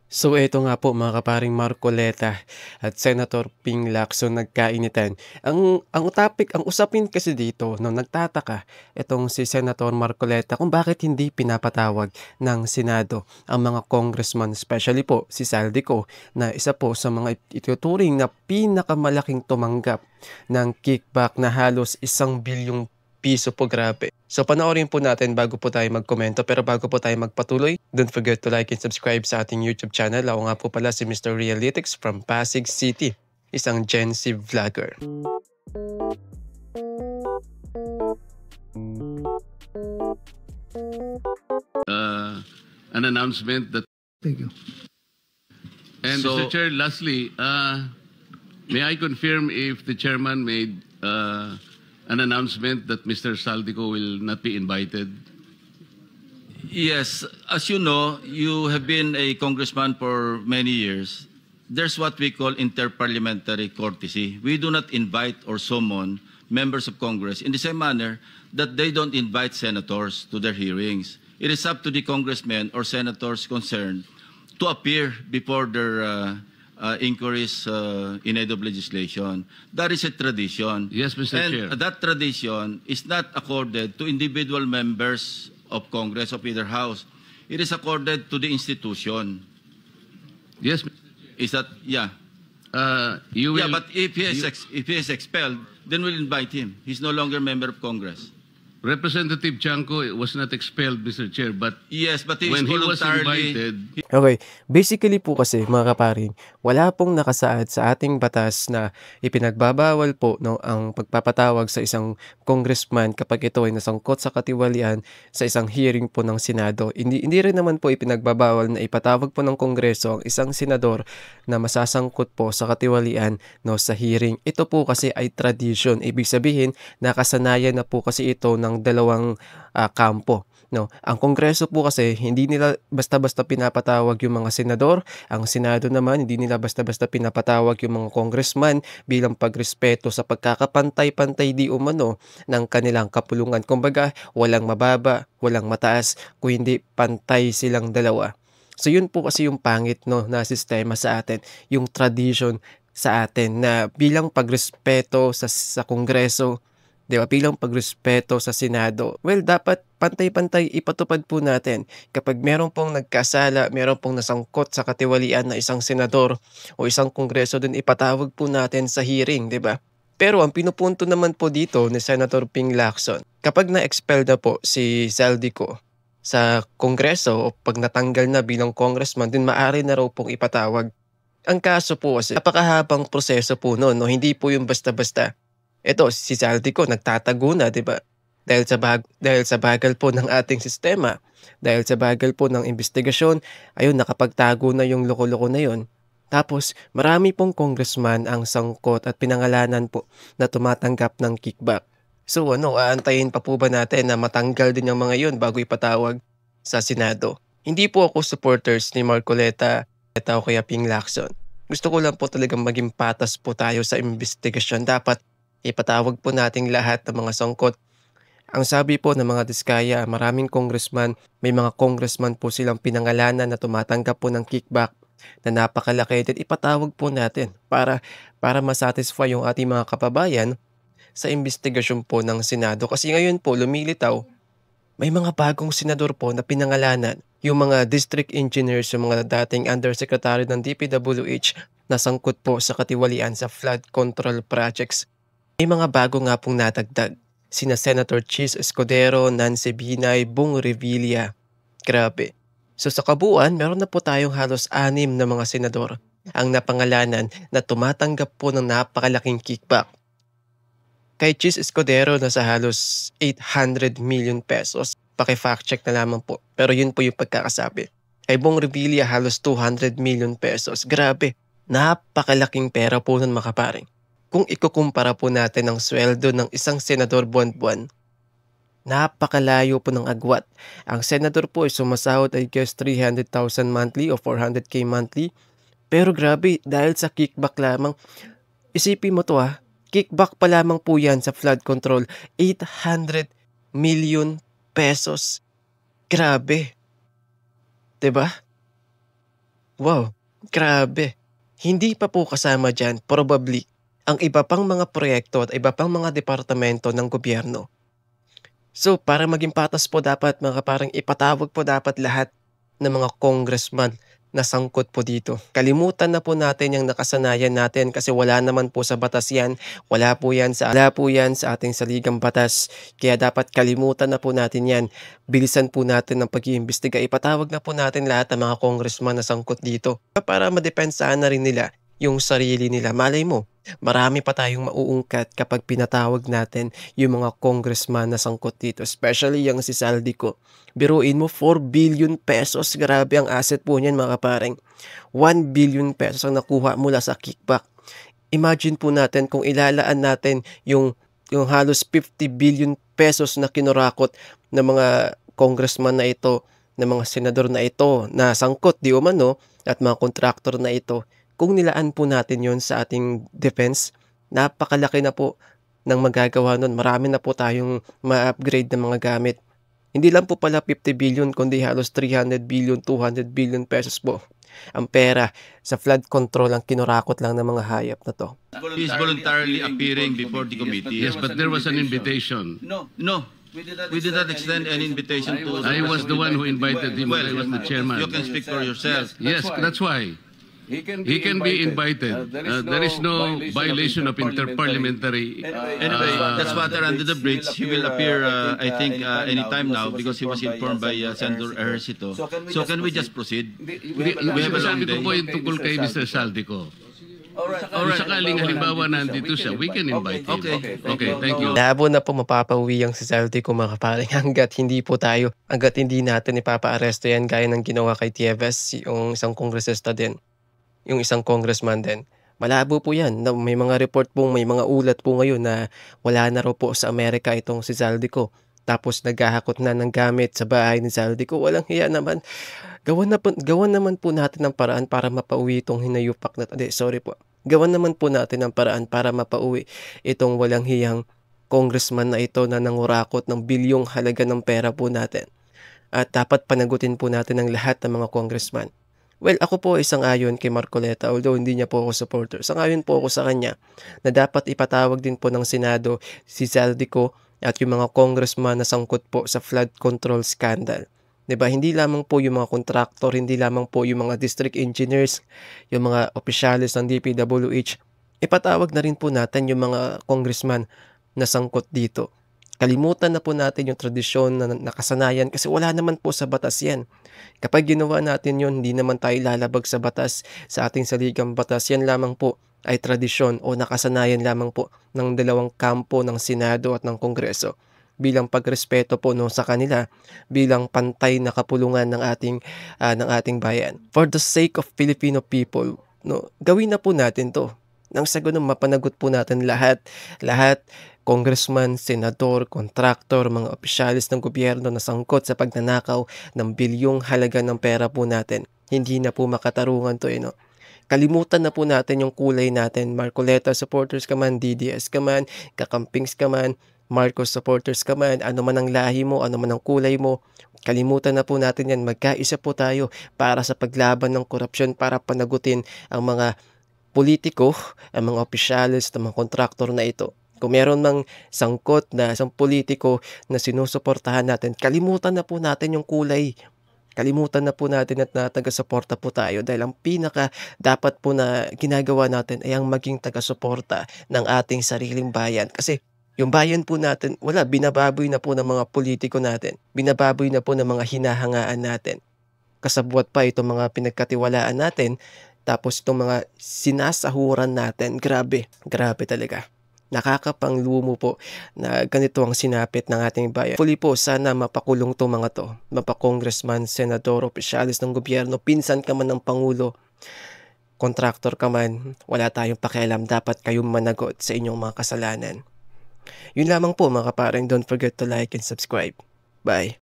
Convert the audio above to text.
So eto nga po mga kaparing Marcoleta at Senator Ping Lacson nagkainitan. Ang usapin kasi dito 'no, nagtataka itong si Senator Marcoleta kung bakit hindi pinapatawag ng Senado ang mga congressman, especially po si Saldico na isa po sa mga ituturing na pinakamalaking tumanggap ng kickback na halos ₱1 bilyon po, grabe. So panoorin po natin bago po tayo magkomento, pero bago po tayo magpatuloy, don't forget to like and subscribe sa ating YouTube channel. Ako nga po pala si Mr. Realytics from Pasig City, isang Gen Z vlogger. An announcement that. Thank you. And So- Mr. Chair, lastly, may I confirm if the chairman made an announcement that Mr. Saldico will not be invited? Yes, as you know, you have been a congressman for many years. There's what we call interparliamentary courtesy. We do not invite or summon members of Congress in the same manner that they don't invite senators to their hearings. It is up to the congressmen or senators concerned to appear before their inquiries in aid of legislation. That is a tradition. Yes, Mr. And Chair. that tradition is not accorded to individual members of Congress of either house. It is accorded to the institution. Yes, Is that, yeah. you will. Yeah, but if he is expelled, then we'll invite him. He's no longer member of Congress. Representative Chanco was not expelled, Mr. Chair, but Yes, but he is when he was voluntarily... invited, Okay, basically po kasi mga kaparing, wala pong nakasaad sa ating batas na ipinagbabawal po no, ang pagpapatawag sa isang congressman kapag ito ay nasangkot sa katiwalian sa isang hearing po ng Senado. Hindi rin naman po ipinagbabawal na ipatawag po ng Kongreso ang isang senador na masasangkot po sa katiwalian no, sa hearing. Ito po kasi ay tradition. Ibig sabihin, nakasanayan na po kasi ito ng dalawang kampo. No, ang Kongreso po kasi hindi nila basta-basta pinapatawag yung mga senador, ang Senado naman hindi nila basta-basta pinapatawag yung mga congressman bilang pagrespeto sa pagkakapantay-pantay di umano ng kanilang kapulungan. Kumbaga, walang mababa, walang mataas, kung hindi pantay silang dalawa. So yun po kasi yung pangit no na sistema sa atin, yung tradition sa atin na bilang pagrespeto sa Kongreso, di ba, bilang pagrespeto sa Senado. Well, dapat pantay-pantay ipatupad po natin. Kapag meron pong nagkasala, meron pong nasangkot sa katiwalian na isang senador o isang kongreso, din ipatawag po natin sa hearing, di ba? Pero ang pinupunto naman po dito ni Senator Ping Lacson, kapag na-expel na po si Saldico sa kongreso o pag natanggal na bilang congressman, din maaari na raw pong ipatawag. Ang kaso po kasi, napakahabang proseso po noon, no? Hindi po yung basta-basta. Ito, si Saldico nagtatago na, di ba? Dahil sa bagal po ng ating sistema, dahil sa bagal po ng investigasyon, ayun, nakapagtago na yung loko-loko na yun. Tapos, marami pong congressman ang sangkot at pinangalanan po na tumatanggap ng kickback. So aantayin pa po ba natin na matanggal din yung mga yun bago ipatawag sa Senado? Hindi po ako supporters ni Marcoleta o kaya Ping Lacson. Gusto ko lang po talagang maging patas po tayo sa investigasyon. Dapat ipatawag po nating lahat ng mga sangkot. Ang sabi po ng mga diskaya, maraming congressman, may mga congressman po silang pinangalanan na tumatanggap po ng kickback na napakalaki. At ipatawag po natin para masatisfy yung ating mga kababayan sa investigasyon po ng Senado. Kasi ngayon po lumilitaw, may mga bagong senador po na pinangalanan. Yung mga district engineers, yung mga dating undersecretary ng DPWH na sangkot po sa katiwalian sa flood control projects. May mga bago nga pong natagdag, sina Senator Chis Escudero, Nancy Binay, Bong Revilla. Grabe. So sa kabuuan, meron na po tayong halos 6 na mga senador ang napangalanan na tumatanggap po ng napakalaking kickback. Kay Chis Escudero na sa halos 800 million pesos. Paki-fact check na lamang po. Pero yun po yung pagkakasabi. Kay Bong Revilla halos 200 million pesos. Grabe. Napakalaking pera po nun makaparing. Kung ikukumpara po natin ang sweldo ng isang senador buwan-buwan, napakalayo po ng agwat. Ang senador po ay sumasahod I guess 300,000 monthly o 400k monthly. Pero grabe, dahil sa kickback lamang, isipin mo to kickback pa lamang po yan sa flood control, 800 million pesos. Grabe. 'Di ba? Wow, grabe. Hindi pa po kasama diyan probably ang iba pang mga proyekto at iba pang mga departamento ng gobyerno. So, para maging patas po dapat mga parang ipatawag po dapat lahat ng mga congressman na sangkot po dito. Kalimutan na po natin yung nakasanayan natin kasi wala naman po sa batas yan. Wala po yan sa ating saligang batas. Kaya dapat kalimutan na po natin yan. Bilisan po natin ang pag-iimbestiga. Ipatawag na po natin lahat ng mga congressman na sangkot dito para madepensahan na rin nila yung sarili nila. Malay mo, marami pa tayong mauungkat kapag pinatawag natin yung mga congressman na sangkot dito. Especially yung si Saldico. Biruin mo, 4 billion pesos. Grabe ang asset po niyan mga kapareng. 1 billion pesos ang nakuha mula sa kickback. Imagine po natin kung ilalaan natin yung halos 50 billion pesos na kinurakot ng mga congressman na ito, ng mga senador na ito, na sangkot di umano, at mga kontraktor na ito. Kung nilaan po natin yon sa ating defense, napakalaki na po ng magagawa nun. Marami na po tayong ma-upgrade ng mga gamit. Hindi lang po pala 50 billion, kundi halos 300 billion, 200 billion pesos po ang pera sa flood control ang kinurakot lang ng mga hayop na to. He is voluntarily appearing before the committee. Yes, but there was an invitation. No, we did not extend any invitation to... I was the one who invited him. I was the chairman. You can speak for yourself. Yes, that's why. He can be invited. There is no violation of interparliamentary. Anyway, that's water under the bridge. He will appear, I think, anytime now because he was informed by Senator Ejercito. So can we just proceed? We have a long Sabi ko day. po yung tungkol kay Mr. Saldico. Kung sakaling halimbawa nandito siya, we can invite him. Okay, thank you. Labo na po mapapauwi ang si Saldico mga kaparing hanggat hindi natin ipapa-aresto yan gaya ng ginawa kay Tieves, yung isang kongresista din. Yung isang congressman din. Malabo po yan. May mga report po, may mga ulat po ngayon na wala na raw po sa Amerika itong si Saldico. Tapos naghahakot na ng gamit sa bahay ni Saldico. Walang hiya naman. Gawan naman po natin ng paraan para mapauwi itong hinayupak na... sorry po. Gawan naman po natin ng paraan para mapauwi itong walang hiyang congressman na ito na nangurakot ng bilyong halaga ng pera po natin. At dapat panagutin po natin ang lahat ng mga congressman. Well, ako po isang ayon kay Marcoleta, although hindi niya po ako supporter. Sang-ayon po ako sa kanya na dapat ipatawag din po ng Senado si Saldico at yung mga congressman na sangkot po sa flood control scandal. 'Di ba? Hindi lamang po yung mga kontraktor, hindi lamang po yung mga district engineers, yung mga opisyalis ng DPWH. Ipatawag na rin po natin yung mga congressman na sangkot dito. Kalimutan na po natin yung tradisyon na nakasanayan kasi wala naman po sa batas yan. Kapag ginawa natin yun, hindi naman tayo lalabag sa batas, sa ating saligang batas. Yan lamang po ay tradisyon o nakasanayan lamang po ng dalawang kampo ng Senado at ng Kongreso bilang pagrespeto po sa kanila, bilang pantay na kapulungan ng ating bayan. For the sake of Filipino people, gawin na po natin to. Nang sa ganun, mapanagot po natin lahat, congressman, senador, kontraktor, mga opisyalis ng gobyerno na sangkot sa pagnanakaw ng bilyong halaga ng pera po natin. Hindi na po makatarungan to Kalimutan na po natin yung kulay natin. Marcoleta supporters ka man, DDS ka man, Kakampings ka man, Marcos supporters ka man, ano man ang lahi mo, ano man ang kulay mo. Kalimutan na po natin yan. Magkaisa po tayo para sa paglaban ng korupsyon, para panagutin ang mga politiko, ang mga opisyalis, ang mga kontraktor na ito. Kung meron mang sangkot na isang politiko na sinusuportahan natin, kalimutan na po natin yung kulay. Kalimutan na po natin at taga-suporta po tayo dahil ang pinaka dapat po na ginagawa natin ay ang maging taga-suporta ng ating sariling bayan. Kasi yung bayan po natin, binababoy na po ng mga politiko natin. Binababoy na po ng mga hinahangaan natin. Kasabwat pa itong mga pinagkatiwalaan natin, tapos itong mga sinasahuran natin. Grabe talaga. Nakakapanglumo po na ganito ang sinapit ng ating bayan. Huli po, sana mapakulong to mga to. Mapa-congressman, senador, opisyalis ng gobyerno, pinsan ka man ng pangulo, kontraktor ka man, wala tayong pakialam. Dapat kayong managot sa inyong mga kasalanan. Yun lamang po mga kapareng. Don't forget to like and subscribe. Bye.